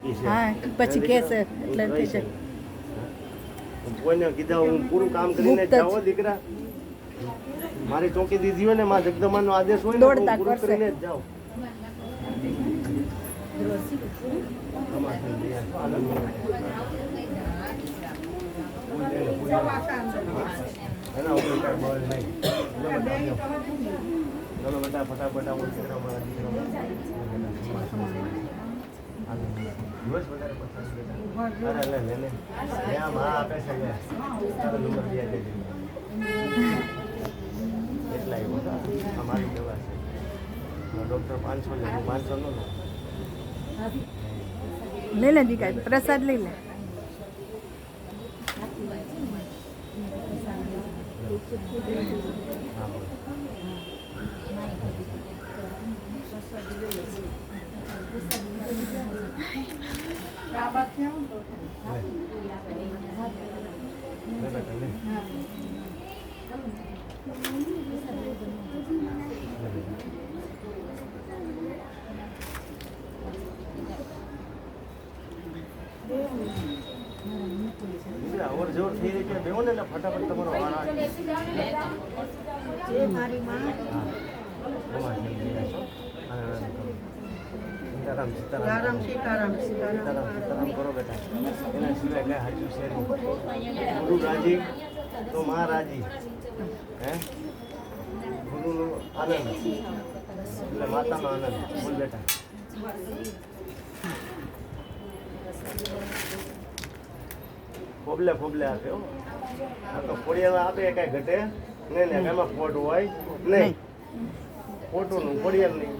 હા પછી કહેશે એટલે થઈ જાય. કોઈને કીધા હું પૂરું કામ કરીને જાઓ દીકરા, મારી ચોકી દીધી હોય ને માં જગદંબાનો આદેશ હોય ને હું પૂરું કરીને જ જાઉં. એના ઉપર કાંઈ બળ નહીં. ચલો બેટા ફટાફટ આવો દીકરા, મારા દીકરા દિવસ વધારે પસાર બેટા. અરે લે લે લે આમ હા આપે છે લે તારો નંબર દે દે એટલા આવ્યો આ મારી દવા છે. ડૉક્ટર 500 લે, હું 500 નો લઉં. લઈ લે દીકરા, પ્રસાદ લઈ લે. ઓર જોર થઈ રહી છે બેહો ને ફટાફટ તમારો વાળ આવે. મારી માં સીતારામ કરો બેટા. એના સિવાય કઈ હાચું છે નહીં. ગુરુ રાજી તો માં રાજી. હે ગુરુનો આનંદ એટલે માતાનો આનંદ. બોલ બેટા. ખોબલે ખોબલે આપે હો. આ તો ખોડિયામાં આપે કઈ ઘટે નહીં ને એમાં ખોટ હોય નહીં. ખોટું નું ખોડિયાર નહીં.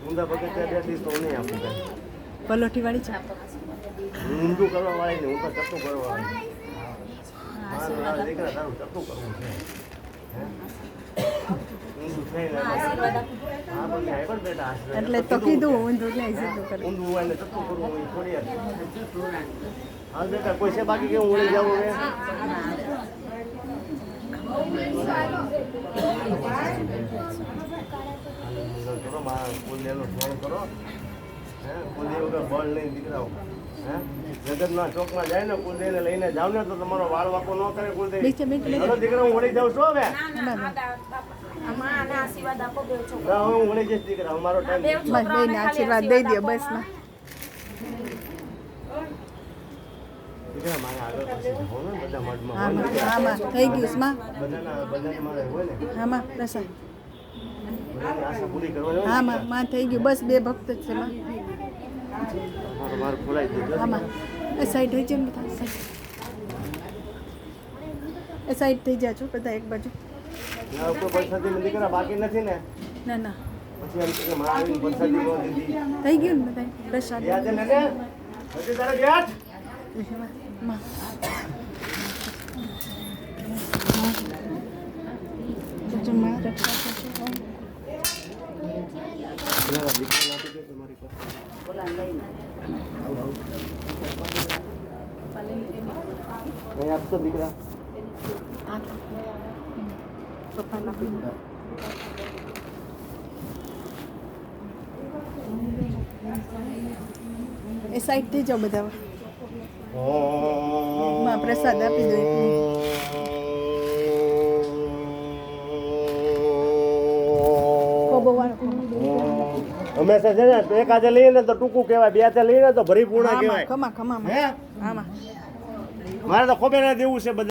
ઊંધા પગે ત્યાં બેઠી તો નહીં આપું કઈ. પલોઠી વાળી છે. ઊંધું કરવા વાળી ને હું તો ચપટું કરવા વાળી. મારા દીકરા તારું ચપટું કરવું છે. એટલે તો કીધું ઊંધું જાય સીધું કરે. ઊંધું હોય ને ચપટું કરવું હોય ખોડિયાર. હાલ બેટા કોઈ છે બાકી કેવું ઉડી જવું ને. કરો મારા કુલદેવનું સ્મરણ કરો. હે કુલદેવ વગર બળ નહીં દીકરાઓ. હે જગતના ચોકમાં જાય ને કુલદેવને લઈને જાવ ને તો તમારો વાળ વાકો ન કરે કુલદેવ. દીકરા હું વળી જાઉં છું હવે. ના હું વળી જઈશ દીકરા, અમારો ટાઈમ. બસ બેને આશીર્વાદ દઈ દો બસ માં. દીકરા મારે આગળ પછી જવું ને બધા મઠમાં. આમાં થઈ ગયું માં. બધાને મારે હોય ને. આમાં પ્રસાદ. બધાની આશા પૂરી કરવાની હોય. આમાં માં થઈ ગયું બસ. બે ભક્ત જ છે માં. મારું ખોલાઈ દીધું. આમાં એ સાઈડ થઈ જાય બધા સાઈડ. એ સાઈડ થઈ જાજો બધા એક બાજુ. ના ઉપર પંચાયતી દીકરા બાકી નથી ને. ના ના પછી એમ કે મારા આવીને પંચાયતી નો દીધી. થઈ ગયું ને બધા પ્રસાદ. યાદ છે ને હજી તારે ગયા માં આપશો દીકરા. એ સાઈડ થઈ જાઓ બધા. માં પ્રસાદ આપી દો. હંમેશા છે ને એક હાથે લઈએ ને તો ટૂંકું કહેવાય, બે હાથે લઈએ ને તો ભરીપૂર્ણ કહેવાય. ખમા ખમા હે આમાં મારે તો ખોબે ના દેવું છે બધા.